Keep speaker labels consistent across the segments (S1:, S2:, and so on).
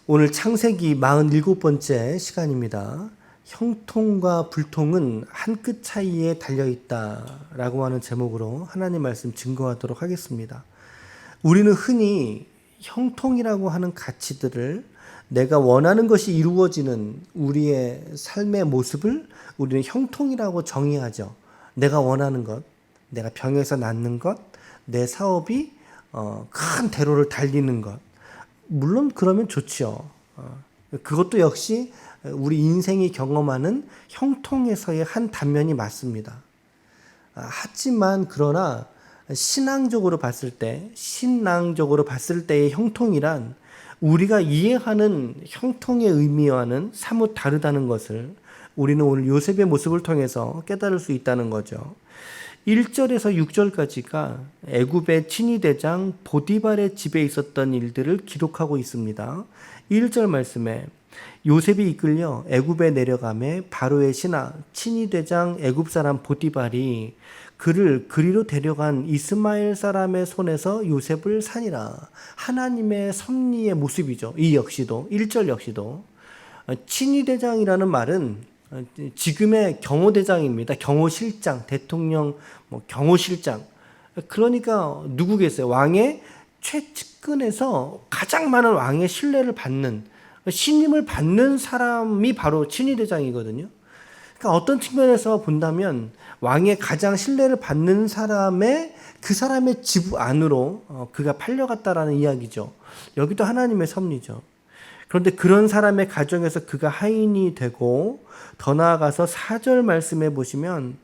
S1: 오늘 창세기 47번째 시간입니다. 형통과 불통은 한 끗 차이에 달려있다 라고 하는 제목으로 하나님 말씀 증거하도록 하겠습니다. 우리는 흔히 형통이라고 하는 가치들을 내가 원하는 것이 이루어지는 우리의 삶의 모습을 우리는 형통이라고 정의하죠. 내가 원하는 것, 내가 병에서 낫는 것, 내 사업이 큰 대로를 달리는 것, 물론 그러면 좋죠. 그것도 역시 우리 인생이 경험하는 형통에서의 한 단면이 맞습니다. 하지만 그러나 신앙적으로 봤을 때의 형통이란 우리가 이해하는 형통의 의미와는 사뭇 다르다는 것을 우리는 오늘 요셉의 모습을 통해서 깨달을 수 있다는 거죠. 1절에서 6절까지가 애굽의 친위대장 보디발의 집에 있었던 일들을 기록하고 있습니다. 1절 말씀에 요셉이 이끌려 애굽에 내려가매 바로의 신하 친위대장 애굽 사람 보디발이 그를 그리로 데려간 이스마엘 사람의 손에서 요셉을 사니라. 하나님의 섭리의 모습이죠. 이 역시도 1절 역시도 친위대장이라는 말은 지금의 경호대장입니다. 경호실장, 대통령 경호실장. 그러니까 누구겠어요? 왕의 최측근에서 가장 많은 왕의 신뢰를 받는, 신임을 받는 사람이 바로 친위대장이거든요. 그러니까 어떤 측면에서 본다면 왕의 가장 신뢰를 받는 그 사람의 집 안으로 그가 팔려갔다라는 이야기죠. 여기도 하나님의 섭리죠. 그런데 그런 사람의 가정에서 그가 하인이 되고, 더 나아가서 4절 말씀해 보시면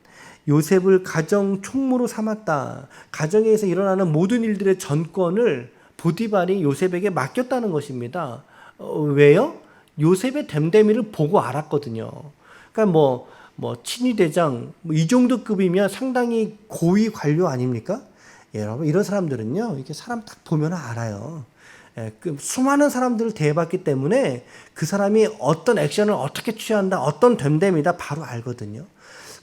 S1: 요셉을 가정 총무로 삼았다. 가정에서 일어나는 모든 일들의 전권을 보디발이 요셉에게 맡겼다는 것입니다. 왜요? 요셉의 됨됨이를 보고 알았거든요. 그러니까 친위대장 이 정도 급이면 상당히 고위 관료 아닙니까? 여러분, 이런 사람들은요, 이렇게 사람 딱 보면 알아요. 수많은 사람들을 대해봤기 때문에 그 사람이 어떤 액션을 어떻게 취한다, 어떤 됨됨이다 바로 알거든요.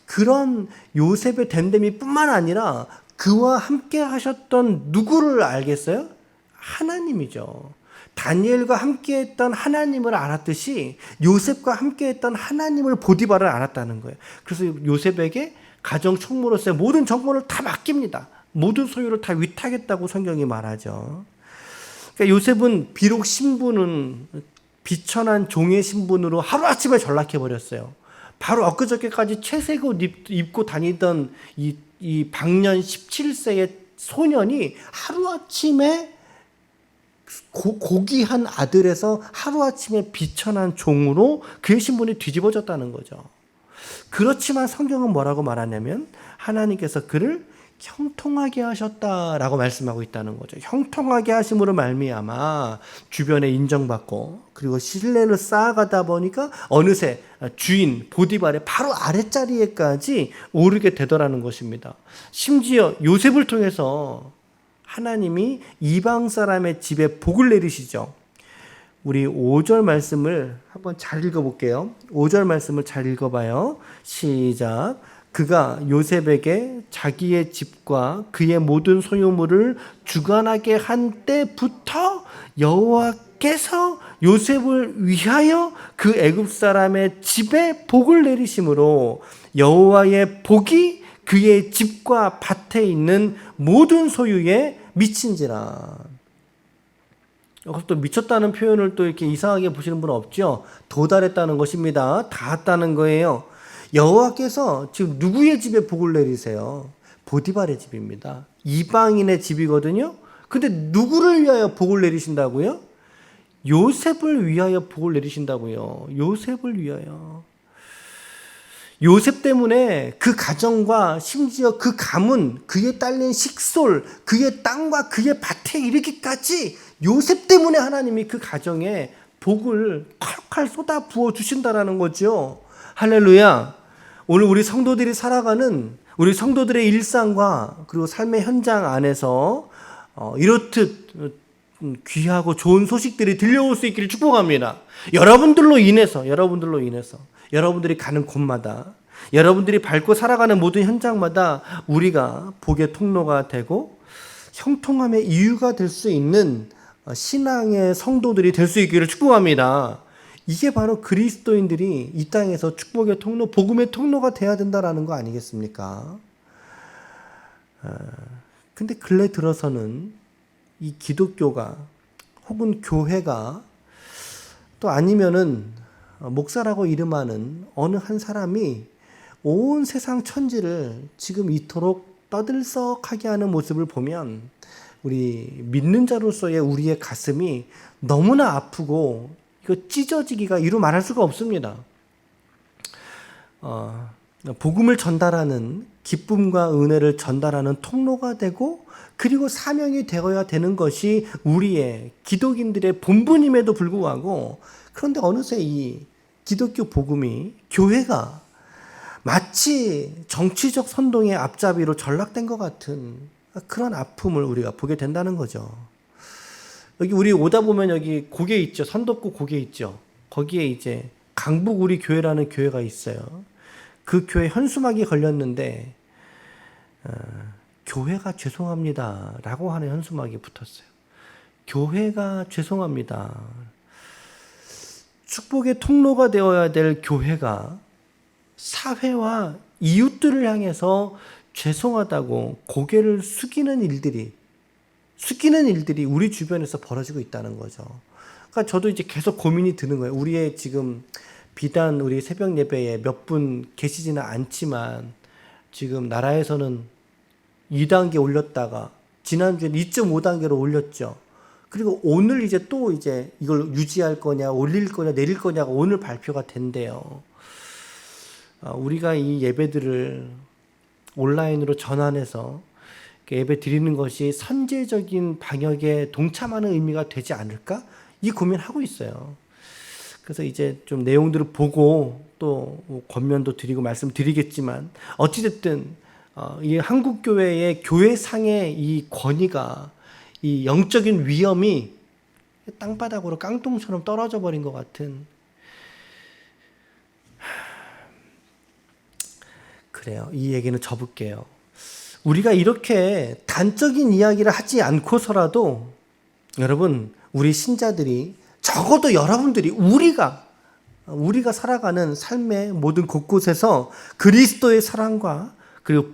S1: 그런 요셉의 됨됨이 뿐만 아니라 그와 함께 하셨던 누구를 알겠어요? 하나님이죠. 다니엘과 함께 했던 하나님을 알았듯이 요셉과 함께 했던 하나님을 보디발을 알았다는 거예요. 그래서 요셉에게 가정 총무로서의 모든 정권을 다 맡깁니다. 모든 소유를 다 위탁했다고 성경이 말하죠. 그러니까 요셉은 비록 신분은 비천한 종의 신분으로 하루아침에 전락해버렸어요. 바로 엊그저께까지 채색 옷 입고 다니던 이 방년 17세의 소년이 하루아침에 고귀한 아들에서 하루아침에 비천한 종으로 그의 신분이 뒤집어졌다는 거죠. 그렇지만 성경은 뭐라고 말하냐면 하나님께서 그를 형통하게 하셨다라고 말씀하고 있다는 거죠. 형통하게 하심으로 말미암아 주변에 인정받고 그리고 신뢰를 쌓아가다 보니까 어느새 주인 보디발의 바로 아랫자리에까지 오르게 되더라는 것입니다. 심지어 요셉을 통해서 하나님이 이방 사람의 집에 복을 내리시죠. 우리 5절 말씀을 한번 잘 읽어볼게요. 5절 말씀을 잘 읽어봐요. 시작. 그가 요셉에게 자기의 집과 그의 모든 소유물을 주관하게 한 때부터 여호와께서 요셉을 위하여 그 애굽 사람의 집에 복을 내리심으로 여호와의 복이 그의 집과 밭에 있는 모든 소유에 미친지라. 또 미쳤다는 표현을 또 이렇게 이상하게 보시는 분은 없죠. 도달했다는 것입니다. 닿았다는 거예요. 여호와께서 지금 누구의 집에 복을 내리세요? 보디발의 집입니다. 이방인의 집이거든요. 근데 누구를 위하여 복을 내리신다고요? 요셉을 위하여 복을 내리신다고요. 요셉을 위하여. 요셉 때문에 그 가정과 심지어 그 가문, 그에 딸린 식솔, 그의 땅과 그의 밭에 이르기까지 요셉 때문에 하나님이 그 가정에 복을 칼칼 쏟아 부어 주신다라는 거죠. 할렐루야. 오늘 우리 성도들이 살아가는 우리 성도들의 일상과 그리고 삶의 현장 안에서 이렇듯 귀하고 좋은 소식들이 들려올 수 있기를 축복합니다. 여러분들로 인해서 여러분들이 가는 곳마다 여러분들이 밟고 살아가는 모든 현장마다 우리가 복의 통로가 되고 형통함의 이유가 될 수 있는 신앙의 성도들이 될 수 있기를 축복합니다. 이게 바로 그리스도인들이 이 땅에서 축복의 통로, 복음의 통로가 돼야 된다라는 거 아니겠습니까? 근데 근래 들어서는 이 기독교가 혹은 교회가 또 아니면은 목사라고 이름하는 어느 한 사람이 온 세상 천지를 지금 이토록 떠들썩하게 하는 모습을 보면 우리 믿는 자로서의 우리의 가슴이 너무나 아프고 이거 찢어지기가 이루 말할 수가 없습니다. 복음을 전달하는 기쁨과 은혜를 전달하는 통로가 되고 그리고 사명이 되어야 되는 것이 우리의 기독인들의 본분임에도 불구하고 그런데 어느새 이 기독교 복음이 교회가 마치 정치적 선동의 앞잡이로 전락된 것 같은 그런 아픔을 우리가 보게 된다는 거죠. 여기 우리 오다 보면 여기 고개 있죠. 선덕구 고개 있죠. 거기에 이제 강북 우리 교회라는 교회가 있어요. 그 교회 현수막이 걸렸는데 교회가 죄송합니다 라고 하는 현수막이 붙었어요. 교회가 죄송합니다. 축복의 통로가 되어야 될 교회가 사회와 이웃들을 향해서 죄송하다고 고개를 숙이는 일들이 우리 주변에서 벌어지고 있다는 거죠. 그러니까 저도 이제 계속 고민이 드는 거예요. 우리의 지금 비단 우리 새벽 예배에 몇 분 계시지는 않지만 지금 나라에서는 2단계 올렸다가 지난주에 2.5단계로 올렸죠. 그리고 오늘 이제 또 이제 이걸 유지할 거냐, 올릴 거냐, 내릴 거냐가 오늘 발표가 된대요. 우리가 이 예배들을 온라인으로 전환해서 예배 드리는 것이 선제적인 방역에 동참하는 의미가 되지 않을까? 이 고민하고 있어요. 그래서 이제 좀 내용들을 보고 또 권면도 드리고 말씀드리겠지만 어찌됐든 이 한국교회의 교회상의 이 권위가 이 영적인 위엄이 땅바닥으로 깡통처럼 떨어져 버린 것 같은 그래요. 이 얘기는 접을게요. 우리가 이렇게 단적인 이야기를 하지 않고서라도 여러분 우리 신자들이 적어도 여러분들이 우리가 살아가는 삶의 모든 곳곳에서 그리스도의 사랑과 그리고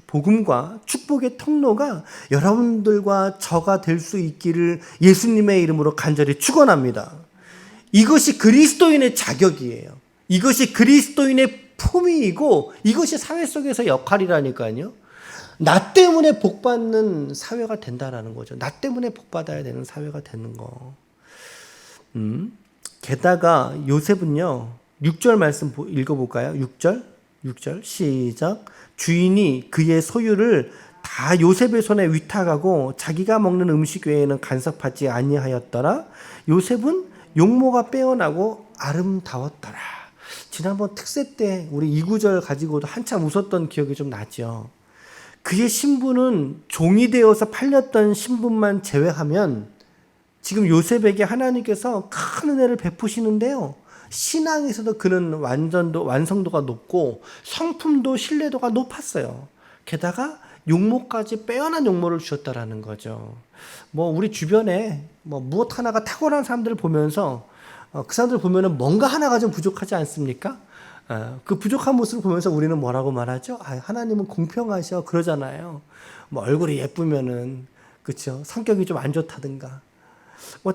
S1: 복음과 축복의 통로가 여러분들과 저가 될 수 있기를 예수님의 이름으로 간절히 축원합니다. 이것이 그리스도인의 자격이에요. 이것이 그리스도인의 품위이고 이것이 사회 속에서 역할이라니까요. 나 때문에 복받는 사회가 된다라는 거죠. 나 때문에 복받아야 되는 사회가 되는 거. 게다가 요셉은요. 6절 말씀 읽어볼까요? 6절 시작. 주인이 그의 소유를 다 요셉의 손에 위탁하고 자기가 먹는 음식 외에는 간섭하지 아니하였더라. 요셉은 용모가 빼어나고 아름다웠더라. 지난번 특세 때 우리 2구절 가지고도 한참 웃었던 기억이 좀 나죠. 그의 신분은 종이 되어서 팔렸던 신분만 제외하면 지금 요셉에게 하나님께서 큰 은혜를 베푸시는데요. 신앙에서도 그는 완성도가 높고 성품도 신뢰도가 높았어요. 게다가 용모까지 빼어난 용모를 주셨다라는 거죠. 우리 주변에 무엇 하나가 탁월한 사람들을 보면서 그 사람들 보면은 뭔가 하나가 좀 부족하지 않습니까? 그 부족한 모습을 보면서 우리는 뭐라고 말하죠? 하나님은 공평하셔 그러잖아요. 얼굴이 예쁘면은 그렇죠. 성격이 좀 안 좋다든가.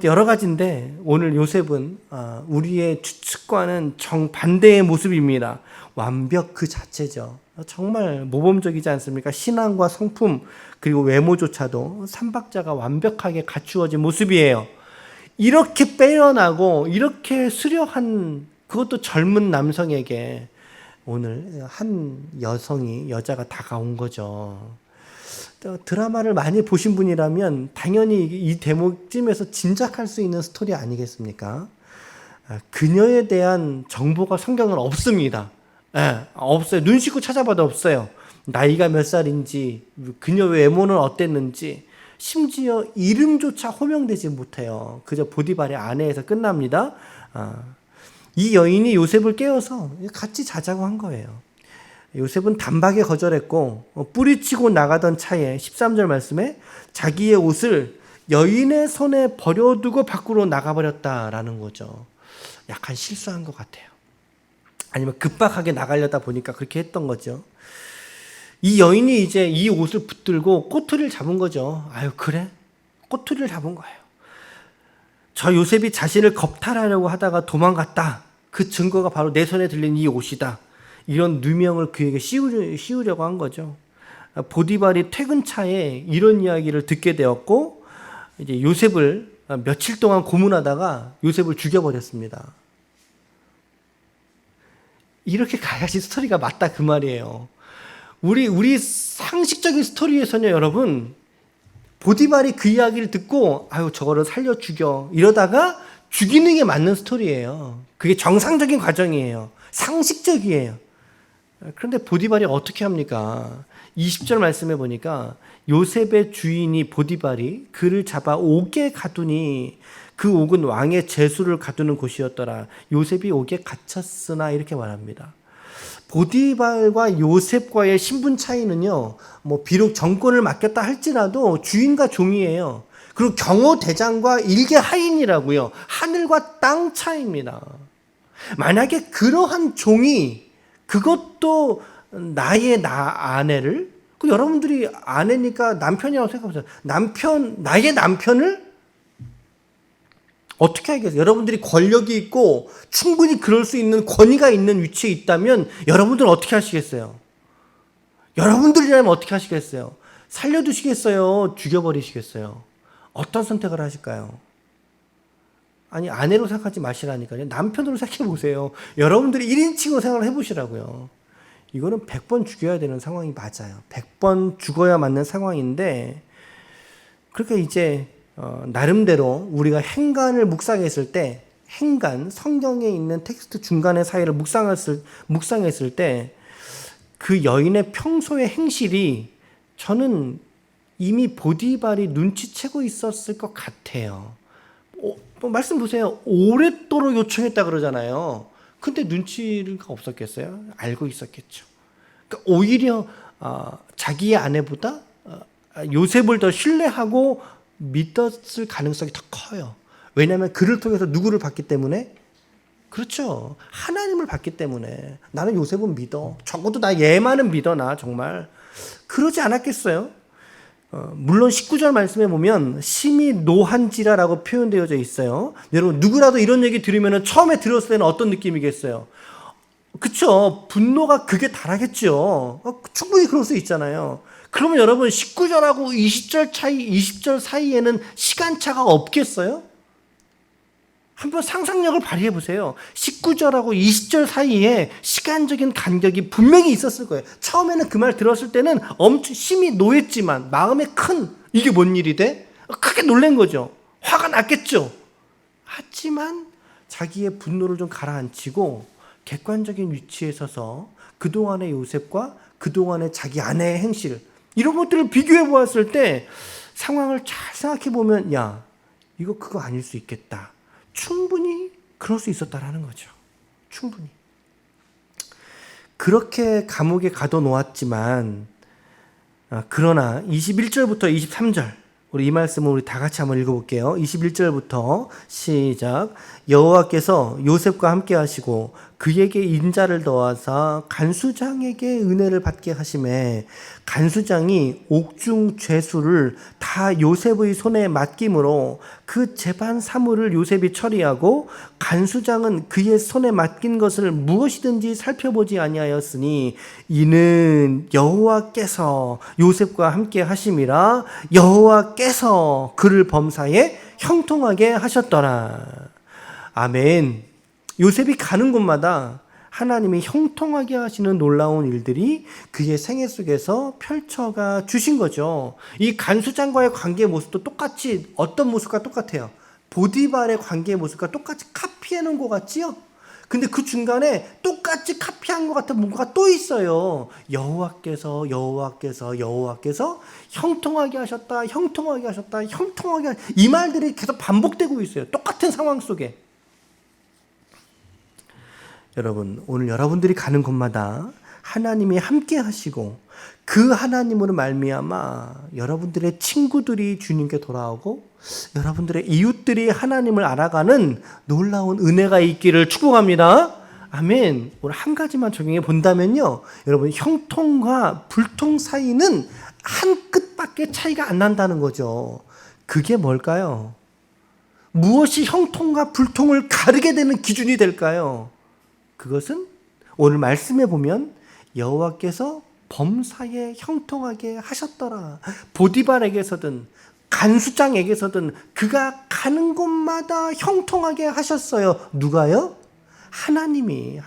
S1: 여러 가지인데 오늘 요셉은 우리의 추측과는 정반대의 모습입니다. 완벽 그 자체죠. 정말 모범적이지 않습니까? 신앙과 성품 그리고 외모조차도 삼박자가 완벽하게 갖추어진 모습이에요. 이렇게 빼어나고 이렇게 수려한 그것도 젊은 남성에게 오늘 한 여자가 다가온 거죠. 드라마를 많이 보신 분이라면 당연히 이 대목쯤에서 짐작할 수 있는 스토리 아니겠습니까? 그녀에 대한 정보가 성경은 없습니다. 없어요. 눈 씻고 찾아봐도 없어요. 나이가 몇 살인지, 그녀 외모는 어땠는지, 심지어 이름조차 호명되지 못해요. 그저 보디발의 아내에서 끝납니다. 이 여인이 요셉을 깨워서 같이 자자고 한 거예요. 요셉은 단박에 거절했고 뿌리치고 나가던 차에 13절 말씀에 자기의 옷을 여인의 손에 버려두고 밖으로 나가버렸다라는 거죠. 약간 실수한 것 같아요. 아니면 급박하게 나가려다 보니까 그렇게 했던 거죠. 이 여인이 이제 이 옷을 붙들고 꼬투리를 잡은 거죠. 아유, 그래? 꼬투리를 잡은 거예요. 저 요셉이 자신을 겁탈하려고 하다가 도망갔다. 그 증거가 바로 내 손에 들린 이 옷이다. 이런 누명을 그에게 씌우려고 한 거죠. 보디발이 퇴근 차에 이런 이야기를 듣게 되었고, 이제 요셉을 며칠 동안 고문하다가 요셉을 죽여버렸습니다. 이렇게 가야지 스토리가 맞다 그 말이에요. 우리 상식적인 스토리에서는요, 여러분, 보디발이 그 이야기를 듣고 아유 저거를 살려 죽여 이러다가 죽이는 게 맞는 스토리예요. 그게 정상적인 과정이에요. 상식적이에요. 그런데 보디발이 어떻게 합니까? 20절 말씀해 보니까 요셉의 주인이 보디발이 그를 잡아 옥에 가두니 그 옥은 왕의 제수를 가두는 곳이었더라. 요셉이 옥에 갇혔으나 이렇게 말합니다. 보디발과 요셉과의 신분 차이는요, 뭐 비록 정권을 맡겼다 할지라도 주인과 종이에요. 그리고 경호대장과 일개 하인이라고요. 하늘과 땅 차이입니다. 만약에 그러한 종이 그것도 나의 아내를, 여러분들이 아내니까 남편이라고 생각해보세요. 나의 남편을 어떻게 하겠어요? 여러분들이 권력이 있고 충분히 그럴 수 있는 권위가 있는 위치에 있다면 여러분들은 어떻게 하시겠어요? 여러분들이라면 어떻게 하시겠어요? 살려두시겠어요? 죽여버리시겠어요? 어떤 선택을 하실까요? 아니, 아내로 생각하지 마시라니까요. 남편으로 생각해 보세요. 여러분들이 1인칭으로 생각을 해보시라고요. 이거는 100번 죽여야 되는 상황이 맞아요. 100번 죽어야 맞는 상황인데, 그러니까 이제 나름대로 우리가 행간을 묵상했을 때, 행간, 성경에 있는 텍스트 중간의 사이를 묵상했을 때 그 여인의 평소의 행실이 저는 이미 보디발이 눈치채고 있었을 것 같아요. 말씀 보세요. 오랫도록 요청했다 그러잖아요. 근데 눈치가 없었겠어요? 알고 있었겠죠. 그러니까 오히려 자기의 아내보다 요셉을 더 신뢰하고 믿었을 가능성이 더 커요. 왜냐하면 그를 통해서 누구를 봤기 때문에? 그렇죠. 하나님을 봤기 때문에. 나는 요셉은 믿어. 적어도 나 얘만은 믿어. 나 정말. 그러지 않았겠어요? 물론 19절 말씀에 보면 심히 노한지라라고 표현되어져 있어요. 여러분 누구라도 이런 얘기 들으면 처음에 들었을 때는 어떤 느낌이겠어요? 그쵸? 분노가 극에 달하겠죠. 충분히 그럴 수 있잖아요. 그러면 여러분 19절하고 20절 사이에는 시간차가 없겠어요? 한번 상상력을 발휘해 보세요. 19절하고 20절 사이에 시간적인 간격이 분명히 있었을 거예요. 처음에는 그 말 들었을 때는 엄청 심히 노했지만 마음에 큰 이게 뭔 일이 돼? 크게 놀란 거죠. 화가 났겠죠. 하지만 자기의 분노를 좀 가라앉히고 객관적인 위치에 서서 그동안의 요셉과 그동안의 자기 아내의 행실 이런 것들을 비교해 보았을 때 상황을 잘 생각해 보면 야 이거 그거 아닐 수 있겠다. 충분히 그럴 수 있었다라는 거죠. 충분히. 그렇게 감옥에 가둬놓았지만 그러나 21절부터 23절 우리 이 말씀을 우리 다 같이 한번 읽어볼게요. 21절부터 시작. 여호와께서 요셉과 함께 하시고 그에게 인자를 더하사 간수장에게 은혜를 받게 하심에 간수장이 옥중 죄수를 다 요셉의 손에 맡김으로 그 재반 사물을 요셉이 처리하고 간수장은 그의 손에 맡긴 것을 무엇이든지 살펴보지 아니하였으니 이는 여호와께서 요셉과 함께 하심이라 여호와께서 그를 범사에 형통하게 하셨더라. 아멘. 요셉이 가는 곳마다 하나님이 형통하게 하시는 놀라운 일들이 그의 생애 속에서 펼쳐가 주신 거죠. 이 간수장과의 관계의 모습도 똑같이 어떤 모습과 똑같아요? 보디발의 관계의 모습과 똑같이 카피해 놓은 것 같지요? 근데 그 중간에 똑같이 카피한 것 같은 뭔가가 또 있어요. 여호와께서 형통하게 하셨다, 형통하게 하셨다, 형통하게 하셨다. 이 말들이 계속 반복되고 있어요. 똑같은 상황 속에. 여러분, 오늘 여러분들이 가는 곳마다 하나님이 함께 하시고 그 하나님으로 말미암아 여러분들의 친구들이 주님께 돌아오고 여러분들의 이웃들이 하나님을 알아가는 놀라운 은혜가 있기를 축복합니다. 아멘. 오늘 한 가지만 적용해 본다면요, 여러분, 형통과 불통 사이는 한 끗밖에 차이가 안 난다는 거죠. 그게 뭘까요? 무엇이 형통과 불통을 가르게 되는 기준이 될까요? 그것은 오늘 말씀에 보면 여호와께서 범사에 형통하게 하셨더라. 보디발에게서든 간수장에게서든 그가 가는 곳마다 형통하게 하셨어요. 누가요? 하나님이.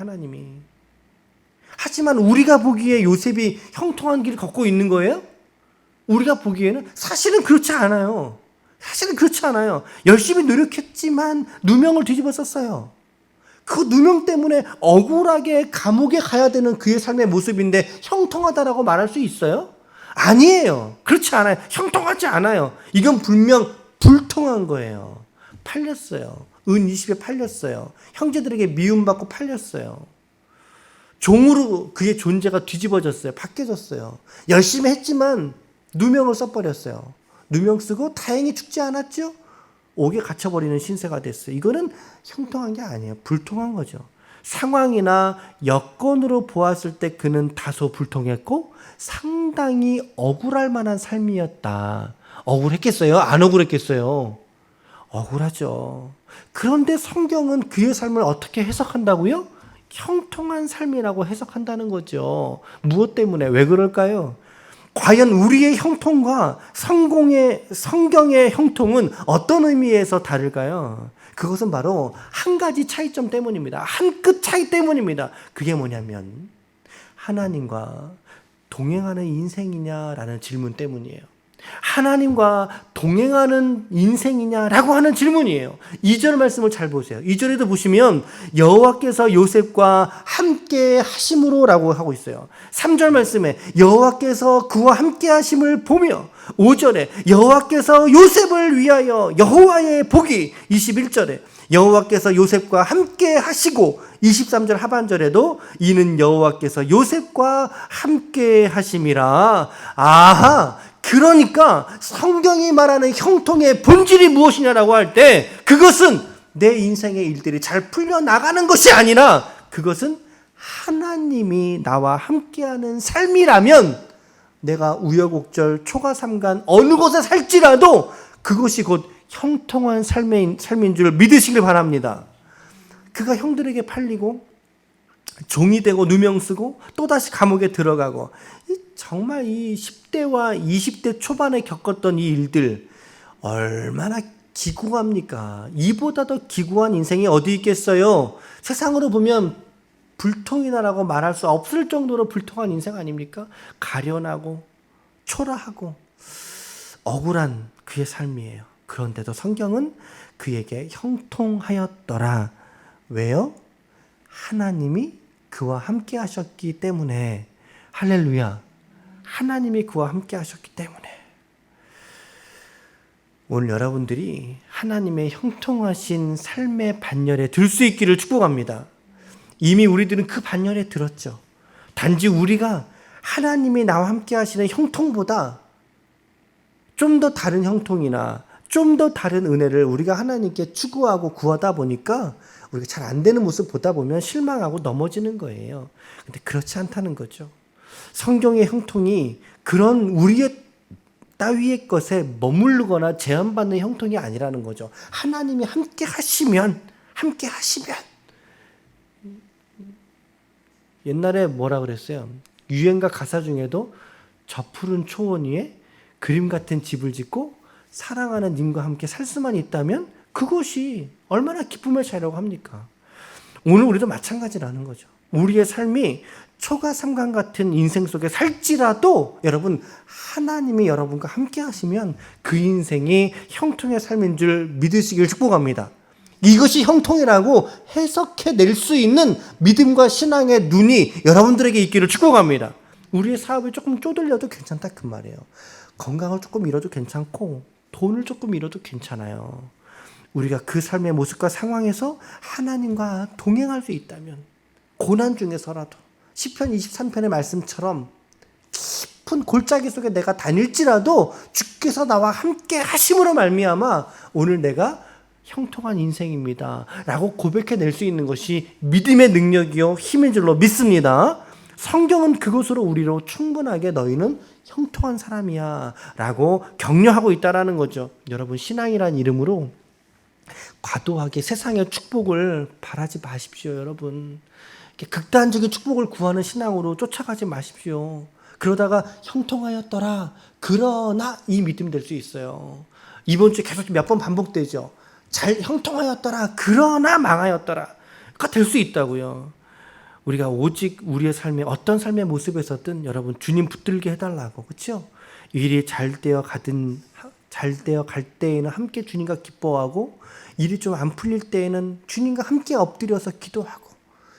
S1: 하지만 우리가 보기에 요셉이 형통한 길을 걷고 있는 거예요? 우리가 보기에는 사실은 그렇지 않아요. 열심히 노력했지만 누명을 뒤집어 썼어요. 그 누명 때문에 억울하게 감옥에 가야 되는 그의 삶의 모습인데 형통하다라고 말할 수 있어요? 아니에요. 그렇지 않아요. 형통하지 않아요. 이건 분명 불통한 거예요. 팔렸어요. 은 20에 팔렸어요. 형제들에게 미움받고 팔렸어요. 종으로 그의 존재가 뒤집어졌어요. 바뀌어졌어요. 열심히 했지만 누명을 써버렸어요. 누명 쓰고 다행히 죽지 않았죠? 옥에 갇혀버리는 신세가 됐어요. 이거는 형통한 게 아니에요. 불통한 거죠. 상황이나 여건으로 보았을 때 그는 다소 불통했고 상당히 억울할 만한 삶이었다. 억울했겠어요? 안 억울했겠어요? 억울하죠. 그런데 성경은 그의 삶을 어떻게 해석한다고요? 형통한 삶이라고 해석한다는 거죠. 무엇 때문에? 왜 그럴까요? 과연 우리의 형통과 성경의 형통은 어떤 의미에서 다를까요? 그것은 바로 한 가지 차이점 때문입니다. 한 끗 차이 때문입니다. 그게 뭐냐면 하나님과 동행하는 인생이냐라는 질문 때문이에요. 하나님과 동행하는 인생이냐라고 하는 질문이에요. 2절 말씀을 잘 보세요. 2절에도 보시면 여호와께서 요셉과 함께 하심으로라고 하고 있어요. 3절 말씀에 여호와께서 그와 함께 하심을 보며, 5절에 여호와께서 요셉을 위하여 여호와의 복이, 21절에 여호와께서 요셉과 함께 하시고, 23절 하반절에도 이는 여호와께서 요셉과 함께 하심이라. 아하, 그러니까 성경이 말하는 형통의 본질이 무엇이냐라고 할 때 그것은 내 인생의 일들이 잘 풀려나가는 것이 아니라 그것은 하나님이 나와 함께하는 삶이라면 내가 우여곡절 초가삼간 어느 곳에 살지라도 그것이 곧 형통한 삶인 줄 믿으시길 바랍니다. 그가 형들에게 팔리고 종이 되고 누명 쓰고 또다시 감옥에 들어가고 정말 이 10대와 20대 초반에 겪었던 이 일들 얼마나 기구합니까? 이보다 더 기구한 인생이 어디 있겠어요? 세상으로 보면 불통이다라고 말할 수 없을 정도로 불통한 인생 아닙니까? 가련하고 초라하고 억울한 그의 삶이에요. 그런데도 성경은 그에게 형통하였더라. 왜요? 하나님이 그와 함께 하셨기 때문에. 할렐루야. 하나님이 그와 함께 하셨기 때문에. 오늘 여러분들이 하나님의 형통하신 삶의 반열에 들 수 있기를 축복합니다. 이미 우리들은 그 반열에 들었죠. 단지 우리가 하나님이 나와 함께 하시는 형통보다 좀 더 다른 형통이나 좀 더 다른 은혜를 우리가 하나님께 추구하고 구하다 보니까 우리가 잘 안 되는 모습 보다 보면 실망하고 넘어지는 거예요. 근데 그렇지 않다는 거죠. 성경의 형통이 그런 우리의 따위의 것에 머무르거나 제한받는 형통이 아니라는 거죠. 하나님이 함께 하시면 옛날에 뭐라 그랬어요? 유행가 가사 중에도 저 푸른 초원 위에 그림 같은 집을 짓고 사랑하는 님과 함께 살 수만 있다면 그것이 얼마나 기쁨의 차이라고 합니까? 오늘 우리도 마찬가지라는 거죠. 우리의 삶이 초가 삼간 같은 인생 속에 살지라도 여러분 하나님이 여러분과 함께 하시면 그 인생이 형통의 삶인 줄 믿으시길 축복합니다. 이것이 형통이라고 해석해낼 수 있는 믿음과 신앙의 눈이 여러분들에게 있기를 축복합니다. 우리의 사업이 조금 쪼들려도 괜찮다 그 말이에요. 건강을 조금 잃어도 괜찮고 돈을 조금 잃어도 괜찮아요. 우리가 그 삶의 모습과 상황에서 하나님과 동행할 수 있다면 고난 중에서라도 시편 23편의 말씀처럼 깊은 골짜기 속에 내가 다닐지라도 주께서 나와 함께 하심으로 말미암아 오늘 내가 형통한 인생입니다 라고 고백해낼 수 있는 것이 믿음의 능력이요 힘인 줄로 믿습니다. 성경은 그것으로 우리로 충분하게 너희는 형통한 사람이야 라고 격려하고 있다는 거죠. 여러분, 신앙이란 이름으로 과도하게 세상의 축복을 바라지 마십시오. 여러분, 극단적인 축복을 구하는 신앙으로 쫓아가지 마십시오. 그러다가 형통하였더라 그러나 이 믿음이 될 수 있어요. 이번 주에 계속 몇 번 반복되죠. 잘 형통하였더라 그러나 망하였더라가 될 수 있다고요. 우리가 오직 우리의 삶에 어떤 삶의 모습에서든 여러분 주님 붙들게 해달라고, 그렇죠? 일이 잘 되어 갈 때에는 함께 주님과 기뻐하고, 일이 좀 안 풀릴 때에는 주님과 함께 엎드려서 기도하고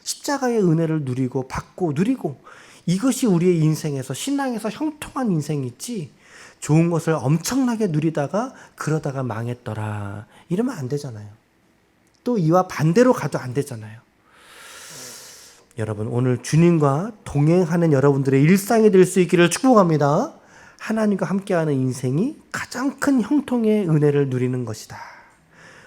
S1: 십자가의 은혜를 누리고 받고 누리고, 이것이 우리의 인생에서 신앙에서 형통한 인생이지 좋은 것을 엄청나게 누리다가 그러다가 망했더라 이러면 안 되잖아요. 또 이와 반대로 가도 안 되잖아요. 여러분, 오늘 주님과 동행하는 여러분들의 일상이 될 수 있기를 축복합니다. 하나님과 함께하는 인생이 가장 큰 형통의 은혜를 누리는 것이다.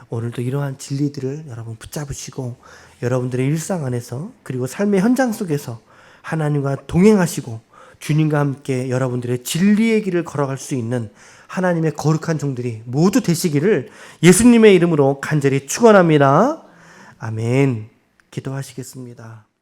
S1: 오늘도 이러한 진리들을 여러분 붙잡으시고 여러분들의 일상 안에서 그리고 삶의 현장 속에서 하나님과 동행하시고 주님과 함께 여러분들의 진리의 길을 걸어갈 수 있는 하나님의 거룩한 종들이 모두 되시기를 예수님의 이름으로 간절히 축원합니다. 아멘. 기도하시겠습니다.